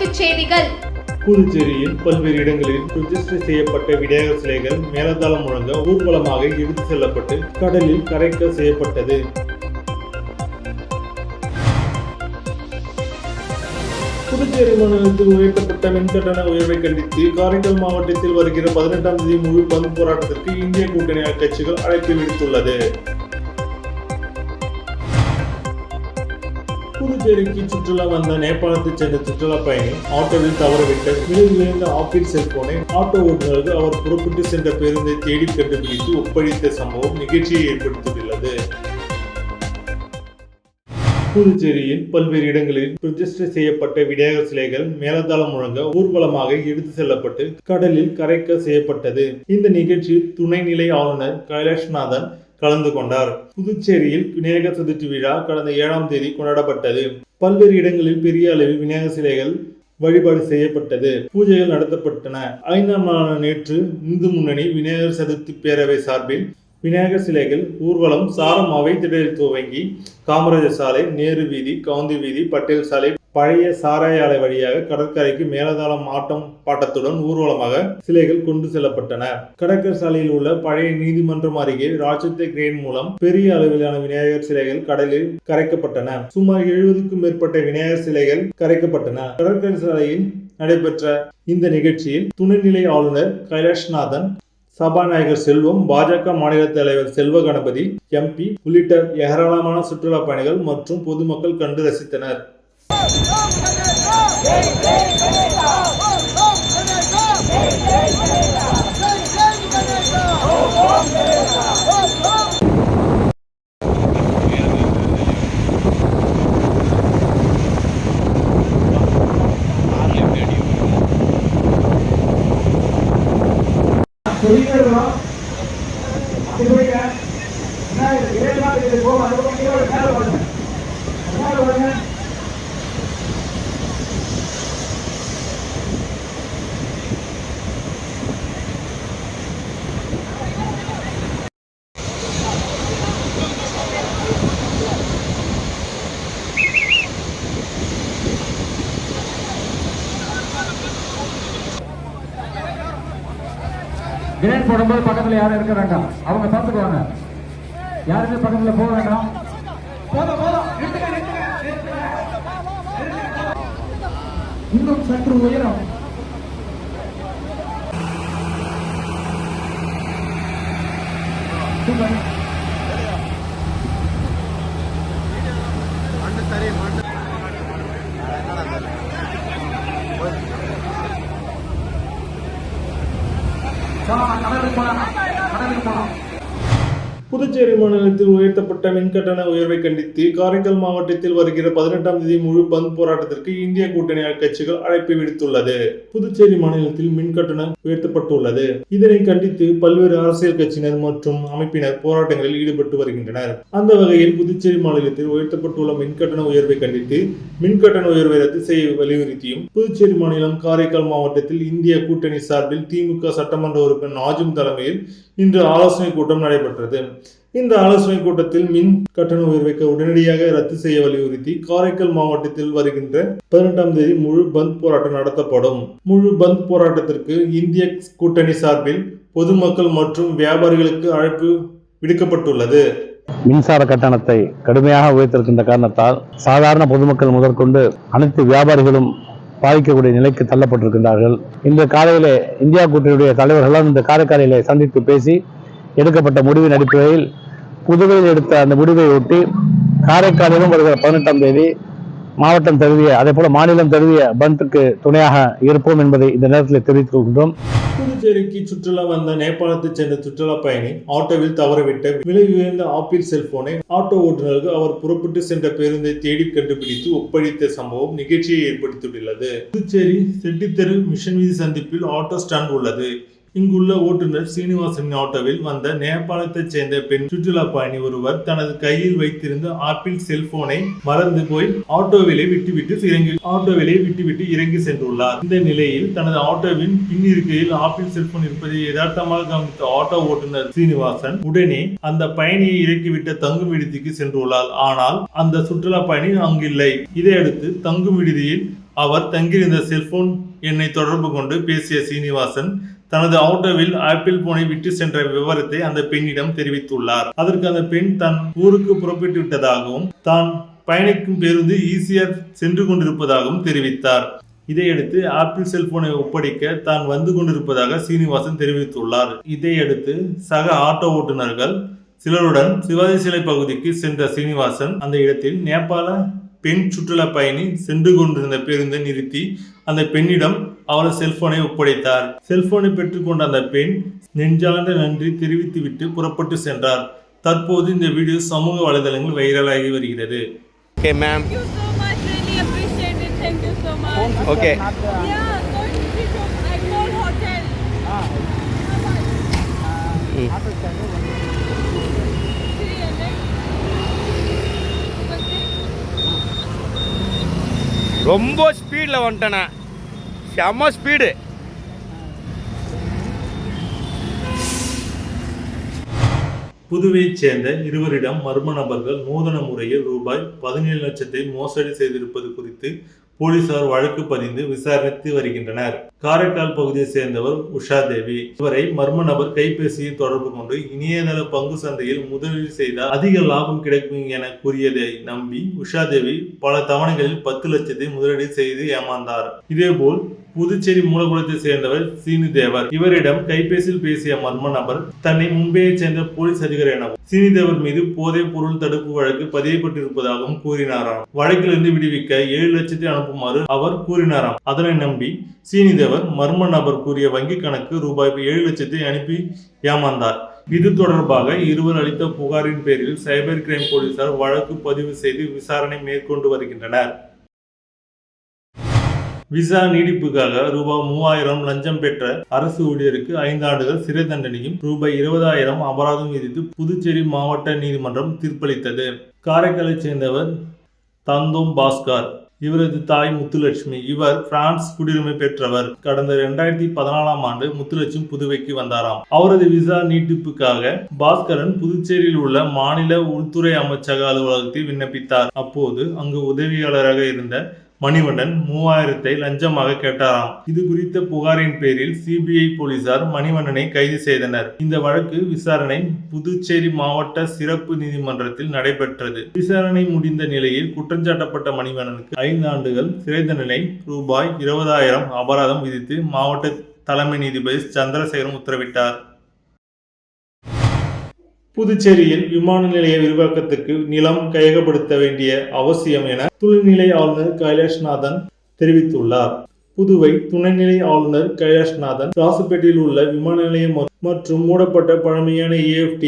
தலைப்புச் செய்திகள். புதுச்சேரியில் பல்வேறு இடங்களில் பிரதிஷ்டை செய்யப்பட்ட விநாயகர் சிலைகள் மேலதாளம் முழங்க ஊர்வலமாக எடுத்து செல்லப்பட்டு கடலில் கரைக்க செய்யப்பட்டது. புதுச்சேரி மாநிலத்தில் உயர்த்தப்பட்ட மின்கட்டண உயர்வை கண்டித்து காரைக்கால் மாவட்டத்தில் வருகிற 18ஆம் தேதி முழு பந்த் போராட்டத்திற்கு இந்திய கூட்டணி கட்சிகள் அழைப்பு விடுத்துள்ளது. புதுச்சேரிக்கு சுற்றுலா வந்த நேபாளத்தைச் சேர்ந்த சுற்றுலா பயணி ஆட்டோவில் தவறவிட்ட விலை உயர்ந்த ஆப்பிள் செல்போனை ஆட்டோ ஓட்டுநருக்கு அவர் புறப்பட்டு சென்ற பேருந்தை தேடி கண்டுபிடித்து ஒப்படைத்த சம்பவம் நிகழ்ச்சியை ஏற்படுத்தியுள்ளது. புதுச்சேரியில் பல்வேறு இடங்களில் பிரதிஷ்டை செய்யப்பட்ட விநாயகர் சிலைகள் மேலதாளம் முழங்க ஊர்வலமாக எடுத்து செல்லப்பட்டு கடலில் கரைக்க செய்யப்பட்டது. இந்த நிகழ்ச்சியில் துணைநிலை ஆளுநர் கைலாஷ்நாதன் கலந்து கொண்டார். புதுச்சேரியில் விநாயகர் சதுர்த்தி விழா கடந்த 7ஆம் தேதி கொண்டாடப்பட்டது. பல்வேறு இடங்களில் பெரிய அளவில் விநாயகர் சிலைகள் வழிபாடு செய்யப்பட்டது. பூஜைகள் நடத்தப்பட்டன. 5ஆம் நாளான நேற்று இந்து முன்னணி விநாயகர் சதுர்த்தி பேரவை சார்பில் விநாயகர் சிலைகள் ஊர்வலம் சாரமாவை திடலில் துவங்கி காமராஜர் சாலை, நேரு வீதி, கவுந்தி வீதி, பட்டேல் சாலை, பழைய சாராய ஆலை வழியாக கடற்கரைக்கு மேலதாளம் ஆட்டம் பாட்டத்துடன் ஊர்வலமாக சிலைகள் கொண்டு செல்லப்பட்டன. கடற்கரை சாலையில் உள்ள பழைய நீதிமன்றம் அருகே ராட்சத கிரேன் மூலம் பெரிய அளவிலான விநாயகர் சிலைகள் கடலில் கரைக்கப்பட்டன. சுமார் 70க்கும் மேற்பட்ட விநாயகர் சிலைகள் கரைக்கப்பட்டன. கடற்கரை சாலையில் நடைபெற்ற இந்த நிகழ்ச்சியில் துணைநிலை ஆளுநர் கைலாஷ்நாதன், சபாநாயகர் செல்வம், பாஜக மாநில தலைவர் செல்வ கணபதி, MP உள்ளிட்ட ஏராளமான சுற்றுலா பயணிகள் மற்றும் பொதுமக்கள் கண்டு ரசித்தனர். கிரேன் போடும்போது பக்கத்துல யாரும் இருக்க வேண்டாம். அவங்க பார்த்துக்குவாங்க. யாருமே பக்கத்துல போக வேண்டாம். இன்னும் சற்று உயரம். புதுச்சேரி மாநிலத்தில் உயர்த்தப்பட்ட மின்கட்டண உயர்வை கண்டித்து காரைக்கால் மாவட்டத்தில் வருகிற 18ஆம் தேதி முழு பந்த் போராட்டத்திற்கு இந்திய கூட்டணி கட்சிகள் அழைப்பு விடுத்துள்ளது. புதுச்சேரி மாநிலத்தில் மின்கட்டணம் உயர்த்தப்பட்டுள்ளது. இதனை கண்டித்து பல்வேறு அரசியல் கட்சியினர் மற்றும் அமைப்பினர் போராட்டங்களில் ஈடுபட்டு வருகின்றனர். அந்த வகையில் புதுச்சேரி மாநிலத்தில் உயர்த்தப்பட்டுள்ள மின்கட்டண உயர்வை கண்டித்து மின்கட்டண உயர்வை ரத்து செய்ய வலியுறுத்தியும் புதுச்சேரி மாநிலம் காரைக்கால் மாவட்டத்தில் இந்திய கூட்டணி சார்பில் திமுக சட்டமன்ற உறுப்பினர் நாஜும் தலைமையில் இன்று ஆலோசனை கூட்டம் நடைபெற்றது. இந்த ஆலோசனை கூட்டத்தில் மின் கட்டண உயர்வை உடனடியாக ரத்து செய்ய வலியுறுத்தி காரைக்கால் மாவட்டத்தில் வருகின்ற 18ஆம் தேதி முழு பந்த் போராட்டம் நடத்தப்படும். முழு பந்த் போராட்டத்திற்கு இந்திய கூட்டணி சார்பில் பொதுமக்கள் மற்றும் வியாபாரிகளுக்கு அழைப்பு விடுக்கப்பட்டுள்ளது. மின்சார கட்டணத்தை கடுமையாக உயர்த்திருக்கின்ற காரணத்தால் சாதாரண பொதுமக்கள் முதற்கொண்டு அனைத்து வியாபாரிகளும் பாதிக்கக்கூடிய நிலைக்கு தள்ளப்பட்டிருக்கின்றார்கள். இன்று காலையிலே இந்தியா கூட்டணியுடைய தலைவர்களால் இந்த காரைக்காலிலே சந்தித்து பேசி எடுக்கப்பட்ட முடிவின் அடிப்படையில் புதுவையில் எடுத்த அந்த முடிவை ஒட்டி காரைக்காலிலும் வருகிற 18ஆம் தேதி மாவட்டம் தழுவிய அதே போல மாநிலம் தழுவிய பந்துக்கு துணையாக இருப்போம் என்பதை இந்த நேரத்தில் தெரிவித்துக் கொள்கின்றோம். புதுச்சேரிக்கு சுற்றுலா வந்த நேபாளத்தைச் சேர்ந்த சுற்றுலா பயணி ஆட்டோவில் தவறவிட்ட விலை உயர்ந்த ஆப்பிள் செல்போனை ஆட்டோ ஓட்டுநருக்கு அவர் புறப்பட்டு சென்ற பேருந்தை தேடி கண்டுபிடித்து ஒப்படைத்த சம்பவம் நிகழ்ச்சியை ஏற்படுத்தியுள்ளது. புதுச்சேரி செட்டித்தெரு மிஷன் வீதி சந்திப்பில் ஆட்டோ ஸ்டாண்ட் உள்ளது. இங்குள்ள ஓட்டுநர் சீனிவாசனின் ஆட்டோவில் வந்த நேபாளத்தைச் சேர்ந்த பெண் சுற்றுலா பயணி ஒருவர் தனது கையில் வைத்திருந்த ஆப்பிள் செல்போனை மறந்து போய் ஆட்டோவிலே விட்டுவிட்டு இறங்கி சென்றுள்ளார். இந்த நிலையில் தனது ஆட்டோவின் பின் இருக்கையில் ஆப்பிள் செல்போன் இருப்பதை யதார்த்தமாக கவனித்த ஆட்டோ ஓட்டுநர் சீனிவாசன் உடனே அந்த பயணியை இறக்கிவிட்ட தங்கும் விடுதிக்கு சென்றுள்ளார். ஆனால் அந்த சுற்றுலா பயணி அங்கில்லை. இதையடுத்து தங்கும் விடுதியில் அவர் தங்கியிருந்த செல்போன் எண்ணை தொடர்பு கொண்டு பேசிய சீனிவாசன் தனது ஆட்டோவில் ஆப்பிள் போனை விட்டு சென்ற விவரத்தை அந்த பெண்ணிடம் தெரிவித்துள்ளார். அதற்கு அந்த பெண் தன் ஊருக்கு புறப்பட்டு விட்டதாகவும் தான் பயணிக்கும் பேருந்து ஈஸியாக சென்று கொண்டிருப்பதாகவும் தெரிவித்தார். இதையடுத்து ஆப்பிள் செல்போனை ஒப்படைக்க தான் வந்து கொண்டிருப்பதாக சீனிவாசன் தெரிவித்துள்ளார். இதையடுத்து சக ஆட்டோ ஓட்டுநர்கள் சிலருடன் சிவாஜி சிலை பகுதிக்கு சென்ற சீனிவாசன் அந்த இடத்தில் நேபாள பெண் சுற்றுலா பயணி சென்று கொண்டிருந்த பேருந்தை நிறுத்தி அந்த பெண்ணிடம் அவரது செல்போனை ஒப்படைத்தார். செல்போனை பெற்றுக்கொண்ட அந்த பெண் நெஞ்சார்ந்த நன்றி தெரிவித்துவிட்டு புறப்பட்டு சென்றார். தற்போது இந்த வீடியோ சமூக வலைதளங்களில் வைரலாகி வருகிறது. Okay, ma'am. Thank you so much. Really appreciate it. Thank you so much. Okay. Yeah, going to see from Agmore Hotel. How much? 300. ரொம்ப ஸ்பீடில் வந்துட்டேண்ணா, செம்ம ஸ்பீடு. புதுவையைச் சேர்ந்த இருவரிடம் மர்ம நபர்கள் நூதன முறையில் ரூபாய் 17 லட்சத்தை மோசடி செய்திருப்பது குறித்து போலீசார் வழக்கு பதிந்து விசாரித்து வருகின்றனர். காரைக்கால் பகுதியை சேர்ந்தவர் உஷா தேவி. இவரை மர்ம நபர் கைபேசியை தொடர்பு கொண்டு இணையதள பங்கு சந்தையில் முதலீடு செய்தால் அதிக லாபம் கிடைக்கும் என கூறியதை நம்பி உஷா தேவி பல தவணைகளில் 10 லட்சத்தை முதலீடு செய்து ஏமாந்தார். இதேபோல் புதுச்சேரி மூலகுளத்தை சேர்ந்தவர் சீனிதேவர். இவரிடம் கைபேசியில் பேசிய மர்ம நபர் தன்னை மும்பையைச் சேர்ந்த போலீஸ் அதிகாரி எனவும் சீனிதேவர் மீது போதைப் பொருள் தடுப்பு வழக்கு பதியப்பட்டிருப்பதாகவும் கூறினாராம். வழக்கிலிருந்து விடுவிக்க 7 லட்சத்தை அனுப்புமாறு அவர் கூறினாராம். அதனை நம்பி சீனிதேவர் மர்ம நபர் கூறிய வங்கி கணக்கு ரூபாய் 7 லட்சத்தை அனுப்பி ஏமாந்தார். இது தொடர்பாக இருவர் அளித்த புகாரின் பேரில் சைபர் கிரைம் போலீசார் வழக்கு பதிவு செய்து விசாரணை மேற்கொண்டு வருகின்றனர். விசா நீடிப்புக்காக ரூபாய் 3000 லஞ்சம் பெற்ற அரசு ஊழியருக்கு 5 ஆண்டுகள் சிறை தண்டனையும் ரூபாய் 20,000 அபராதம் விதித்து புதுச்சேரி மாவட்ட நீதிமன்றம் தீர்ப்பளித்தது. காரைக்காலைச் சேர்ந்தவர் தந்தோம் பாஸ்கர். இவரது தாய் முத்துலட்சுமி. இவர் பிரான்ஸ் குடியுரிமை பெற்றவர். கடந்த 2014ஆம் ஆண்டு முத்துலட்சுமி புதுவைக்கு வந்தாராம். அவரது விசா நீட்டிப்புக்காக பாஸ்கரன் புதுச்சேரியில் உள்ள மாநில உள்துறை அமைச்சக அலுவலகத்தில் விண்ணப்பித்தார். அப்போது அங்கு உதவியாளராக இருந்த மணிவண்ணன் 3000 லஞ்சமாக கேட்டாராம். இது குறித்த புகாரின் பேரில் சிபிஐ போலீசார் மணிவண்ணனை கைது செய்தனர். இந்த வழக்கு விசாரணை புதுச்சேரி மாவட்ட சிறப்பு நீதிமன்றத்தில் நடைபெற்றது. விசாரணை முடிந்த நிலையில் குற்றஞ்சாட்டப்பட்ட மணிவண்ணனுக்கு 5 ஆண்டுகள் சிறை தண்டனை ரூபாய் 20,000 அபராதம் விதித்து மாவட்ட தலைமை நீதிபதி சந்திரசேகரன் உத்தரவிட்டார். புதுச்சேரியில் விமான நிலைய விரிவாக்கத்துக்கு நிலம் கையகப்படுத்த வேண்டிய அவசியம் என துணைநிலை ஆளுநர் கைலாஷ்நாதன் தெரிவித்துள்ளார். புதுவை துணைநிலை ஆளுநர் கைலாஷ்நாதன் ராசுப்பேட்டையில் உள்ள விமான நிலையம் மற்றும் மூடப்பட்ட பழமையான AFT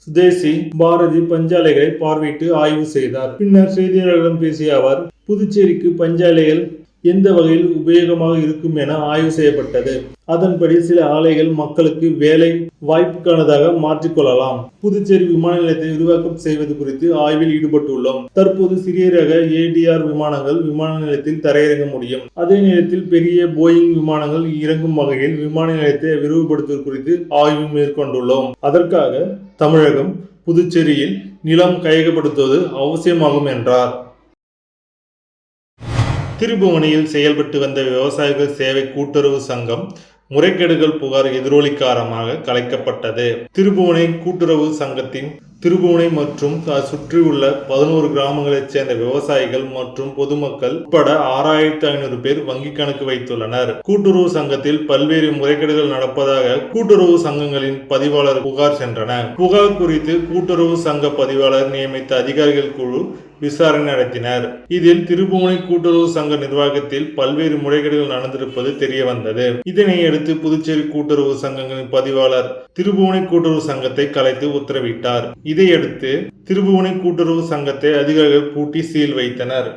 சுதேசி பாரதி பஞ்சாலைகளை பார்வையிட்டு ஆய்வு செய்தார். பின்னர் செய்தியாளர்களிடம் பேசிய அவர் புதுச்சேரிக்கு பஞ்சாலைகள் எந்த வகையில் உபயோகமாக இருக்கும் என ஆய்வு செய்யப்பட்டது. அதன்படி சில ஆலைகள் மக்களுக்கு வேலை வாய்ப்புக்கானதாக மாற்றிக்கொள்ளலாம். புதுச்சேரி விமான நிலையத்தை விரிவாக்கம் செய்வது குறித்து ஆய்வில் ஈடுபட்டுள்ளோம். தற்போது சிறிய ரக ADR விமானங்கள் விமான நிலையத்தில் தரையிறங்க முடியும். அதே நேரத்தில் பெரிய போயிங் விமானங்கள் இறங்கும் வகையில் விமான நிலையத்தை விரிவுபடுத்துவது குறித்து ஆய்வு மேற்கொண்டுள்ளோம். அதற்காக தமிழகம் புதுச்சேரியில் நிலம் கையகப்படுத்துவது அவசியமாகும் என்றார். திருபுவனையில் செயல்பட்டு வந்த விவசாயிகள் சேவை கூட்டுறவு சங்கம் முறைகேடுகள் புகார் எதிரொலி காரணமாக கலைக்கப்பட்டது. திருபுவனை கூட்டுறவு சங்கத்தின் திருபுவனை மற்றும் சுற்றியுள்ள 11 கிராமங்களைச் சேர்ந்த விவசாயிகள் மற்றும் பொதுமக்கள் உட்பட 6500 பேர் வங்கி கணக்கு வைத்துள்ளனர். கூட்டுறவு சங்கத்தில் பல்வேறு முறைகேடுகள் நடப்பதாக கூட்டுறவு சங்கங்களின் பதிவாளர் புகார் சென்றனர். புகார் குறித்து கூட்டுறவு சங்க பதிவாளர் நியமித்த அதிகாரிகள் குழு விசாரணை நடத்தினர். இதில் திருபுவனை கூட்டுறவு சங்க நிர்வாகத்தில் பல்வேறு முறைகேடுகள் நடந்திருப்பது தெரிய வந்தது. இதனையடுத்து புதுச்சேரி கூட்டுறவு சங்கங்களின் பதிவாளர் திருபுவனை கூட்டுறவு சங்கத்தை கலைத்து உத்தரவிட்டார். இதையடுத்து திருபுவனை கூட்டுறவு சங்கத்தை அதிகாரிகள் பூட்டி சீல் வைத்தனர்.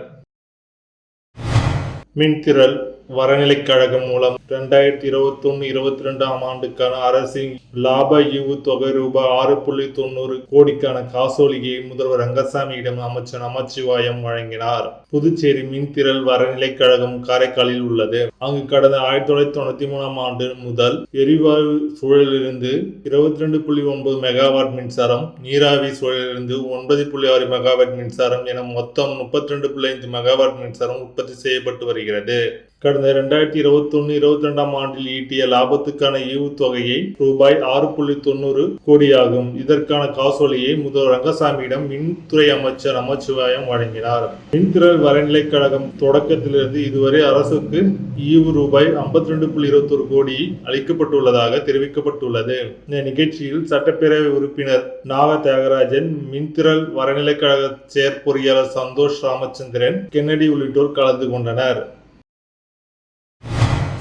மின்திரள் வரநிலைக் கழகம் மூலம் 2021-22 ஆண்டுக்கான அரசின் லாப ஈவு தொகை ரூபாய் 6.90 கோடிக்கான காசோலியை முதல்வர் ரங்கசாமியிடம் அமைச்சர் நமச்சிவாயம் வழங்கினார். புதுச்சேரி மின்திறல் வரநிலைக் கழகம் காரைக்காலில் உள்ளது. அங்கு கடந்த 1993 ஆண்டு முதல் எரிவாயு சூழலிலிருந்து 22.9 மெகாவாட் மின்சாரம், நீராவி சூழலிலிருந்து 9.6 மெகாவாட் மின்சாரம் என மொத்தம் 32.5 மெகாவாட் மின்சாரம் உற்பத்தி செய்யப்பட்டு வருகிறது. கடந்த 2021-22 ஆண்டில் ஈட்டிய லாபத்துக்கான ஈவுத்தொகையை ரூபாய் 6.90 கோடியாகும். இதற்கான காசோலையை முதல்வர் ரங்கசாமியிடம் மின்துறை அமைச்சர் நமச்சிவாயம் வழங்கினார். மின்திறல் வரநிலைக் கழகம் தொடக்கத்திலிருந்து இதுவரை அரசுக்கு ஈவு ரூபாய் 52.21 கோடி அளிக்கப்பட்டுள்ளதாக தெரிவிக்கப்பட்டுள்ளது. இந்த நிகழ்ச்சியில் சட்டப்பேரவை உறுப்பினர் நாக தியாகராஜன், மின்திறல் வரநிலைக் கழக செயற்பொறியாளர் சந்தோஷ் ராமச்சந்திரன், கென்னடி உள்ளிட்டோர் கலந்து கொண்டனர்.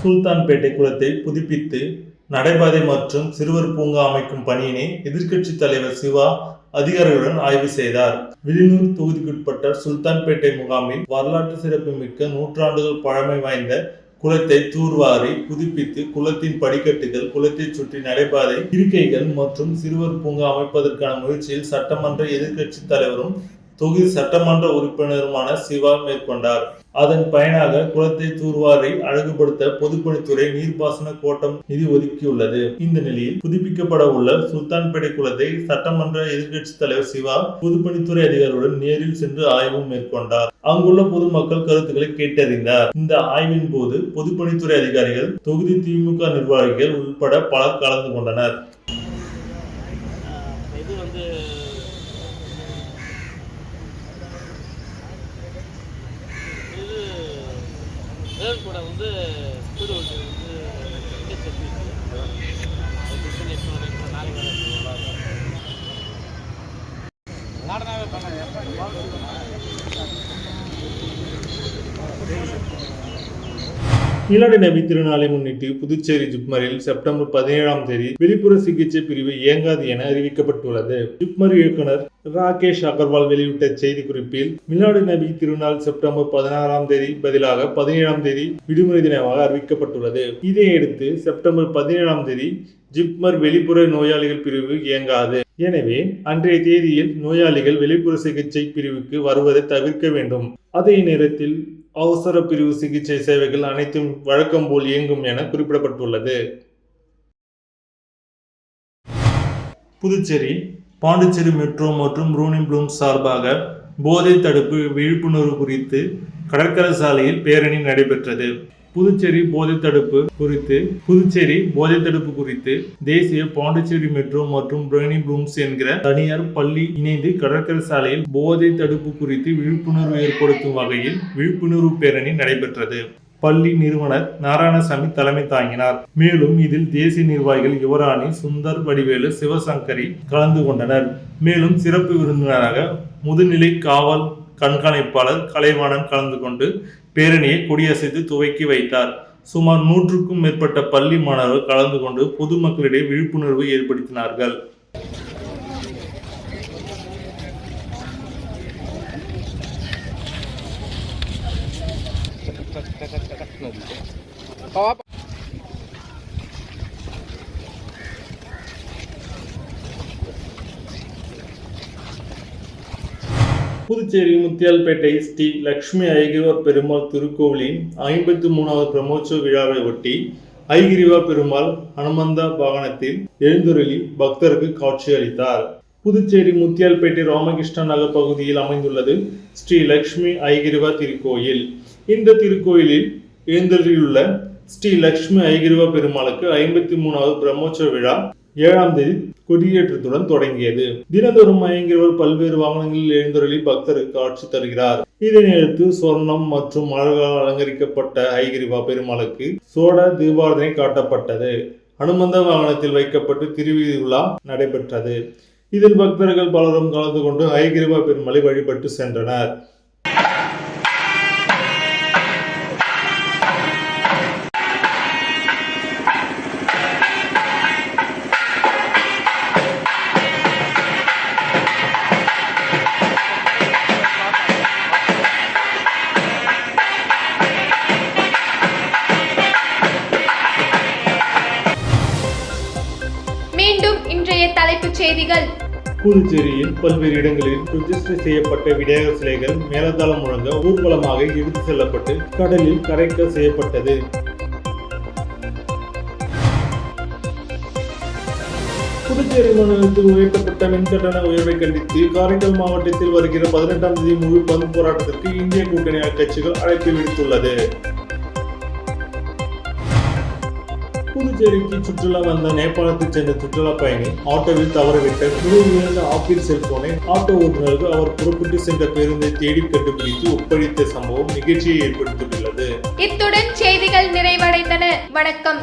சுல்தான்பேட்டை குளத்தை புதுப்பித்து நடைபாதை மற்றும் சிறுவர் பூங்கா அமைக்கும் பணியினை எதிர்க்கட்சி தலைவர் சிவா அதிகாரிகளுடன் ஆய்வு செய்தார். வில்லியனூர் தொகுதிக்குட்பட்ட சுல்தான்பேட்டை முகாமில் வரலாற்று சிறப்புமிக்க 100 ஆண்டுகள் பழமை வாய்ந்த குளத்தை தூர்வாரி புதுப்பித்து குளத்தின் படிக்கட்டுகள், குளத்தை சுற்றி நடைபாதை, இருக்கைகள் மற்றும் சிறுவர் பூங்கா அமைப்பதற்கான முயற்சியில் சட்டமன்ற எதிர்க்கட்சி தலைவரும் தொகுதி சட்டமன்ற உறுப்பினருமான சிவா மேற்கொண்டார். அதன் பயனாக குளத்தை தூர்வாரி அழகுபடுத்த பொதுப்பணித்துறை நீர்ப்பாசன கோட்டம் நிதி ஒதுக்கியுள்ளது. இந்த நிலையில் புதுப்பிக்கப்பட உள்ள சுல்தான்பேட்டை குளத்தை சட்டமன்ற எதிர்க்கட்சி தலைவர் சிவா பொதுப்பணித்துறை அதிகாரிகளுடன் நேரில் சென்று ஆய்வு மேற்கொண்டார். அங்குள்ள பொதுமக்கள் கருத்துக்களை கேட்டறிந்தார். இந்த ஆய்வின் போது பொதுப்பணித்துறை அதிகாரிகள், தொகுதி திமுக நிர்வாகிகள் உட்பட பலர் கலந்து கொண்டனர். கூட வந்து ஸ்பீடு ஓட்டி வந்து மீலாடி நபி திருநாளை முன்னிட்டு புதுச்சேரி ஜிப்மரில் செப்டம்பர் 17ஆம் தேதி வெளிப்புற சிகிச்சை பிரிவு இயங்காது என அறிவிக்கப்பட்டுள்ளது. ஜிப்மர் இயக்குனர் ராகேஷ் அகர்வால் வெளியிட்ட செய்தி குறிப்பில், மீலாடி நபி திருநாள் செப்டம்பர் 16ஆம் தேதி பதிலாக 17ஆம் தேதி விடுமுறை தினமாக அறிவிக்கப்பட்டுள்ளது. இதையடுத்து செப்டம்பர் 17ஆம் தேதி ஜிப்மர் வெளிப்புற நோயாளிகள் பிரிவு இயங்காது. எனவே அன்றைய தேதியில் நோயாளிகள் வெளிப்புற சிகிச்சை பிரிவுக்கு வருவதை தவிர்க்க வேண்டும். அதே நேரத்தில் அவசர பிரிவு சிகிச்சை சேவைகள் அனைத்தும் வழக்கம் போல் இயங்கும் என குறிப்பிடப்பட்டுள்ளது. புதுச்சேரி, பாண்டிச்சேரி மெட்ரோ மற்றும் ப்ரூனி ப்ளூம் சார்பாக போதை தடுப்பு விழிப்புணர்வு குறித்து கடற்கரை சாலையில் பேரணி நடைபெற்றது. புதுச்சேரி போதை தடுப்பு குறித்து தேசிய, பாண்டிச்சேரி மெட்ரோ மற்றும் ப்ரூனி ப்ளூம்ஸ் என்கிற தனியார் பள்ளி இணைந்து கடற்கரை சாலையில் போதை தடுப்பு குறித்து விழிப்புணர்வு ஏற்படுத்தும் வகையில் விழிப்புணர்வு பேரணி நடைபெற்றது. பள்ளி நிறுவனர் நாராயணசாமி தலைமை தாங்கினார். மேலும் இதில் தேசிய நிர்வாகிகள் யுவராணி, சுந்தர், வடிவேலு, சிவசங்கரி கலந்து கொண்டனர். மேலும் சிறப்பு விருந்தினராக முதுநிலை காவல் கண்காணிப்பாளர் கலைவாணன் கலந்து கொண்டு பேரணியை கொடியசைத்து துவக்கி வைத்தார். சுமார் 100க்கும் மேற்பட்ட பள்ளி மாணவர்கள் கலந்து கொண்டு பொதுமக்களிடையே விழிப்புணர்வு ஏற்படுத்தினார்கள். புதுச்சேரி முத்தியால்பேட்டை ஸ்ரீ லட்சுமி ஐகிரிவா பெருமாள் திருக்கோவிலின் 53வது பிரம்மோற்சவ விழாவை ஒட்டி ஐகிரிவா பெருமாள் ஹனுமந்த வாகனத்தில் எழுந்தருளி பக்தருக்கு காட்சி அளித்தார். புதுச்சேரி முத்தியால்பேட்டை ராமகிருஷ்ண நகர் பகுதியில் அமைந்துள்ளது ஸ்ரீ லட்சுமி ஐகிரிவா திருக்கோயில். இந்த திருக்கோயிலில் எழுந்தருளியுள்ள ஸ்ரீ லட்சுமி ஐகிரிவா பெருமாளுக்கு 53வது பிரம்மோற்சவ விழா 7ஆம் தேதி கொடியேற்றத்துடன் தொடங்கியது. தினந்தோறும் ஐகிரிவர் பல்வேறு வாகனங்களில் எழுந்தருளி பக்தருக்கு காட்சி தருகிறார். இதனையடுத்து சொர்ணம் மற்றும் மலர்களால் அலங்கரிக்கப்பட்ட ஐகிரிவா பெருமாளுக்கு சோட தீபாரதனை காட்டப்பட்டது. ஹனுமந்த வாகனத்தில் வைக்கப்பட்டு திருவீதி விழா நடைபெற்றது. இதில் பக்தர்கள் பலரும் கலந்து கொண்டு ஐகிரிவா பெருமாளை வழிபட்டு சென்றனர். புதுச்சேரியில் பல்வேறு இடங்களில் பிரதிஷ்டை செய்யப்பட்ட விநாயகர் சிலைகள் மேலதாளம் முழங்க ஊர்வலமாக எடுத்து செல்லப்பட்டு கடலில் கரைக்க செய்யப்பட்டது. புதுச்சேரி மாநிலத்தில் உயர்த்தப்பட்ட மின்கட்டண உயர்வை கண்டித்து காரைக்கால் மாவட்டத்தில் வருகிற 18ஆம் தேதி முழு பந்த் போராட்டத்திற்கு இந்திய கூட்டணி கட்சிகள் அழைப்பு விடுத்துள்ளது. புதுச்சேரிக்கு சுற்றுலா வந்த நேபாளத்தைச் சேர்ந்த சுற்றுலா பயணி ஆட்டோவில் தவறவிட்ட விலை உயர்ந்த ஆப்பிள் செல்போனை ஆட்டோ ஓட்டுநருக்கு அவர் புறப்பட்டு சென்ற பேருந்தை தேடி கண்டுபிடித்து ஒப்படைத்த சம்பவம் நிகழ்ச்சியை ஏற்படுத்தியுள்ளது. இத்துடன் செய்திகள் நிறைவடைந்தன. வணக்கம்.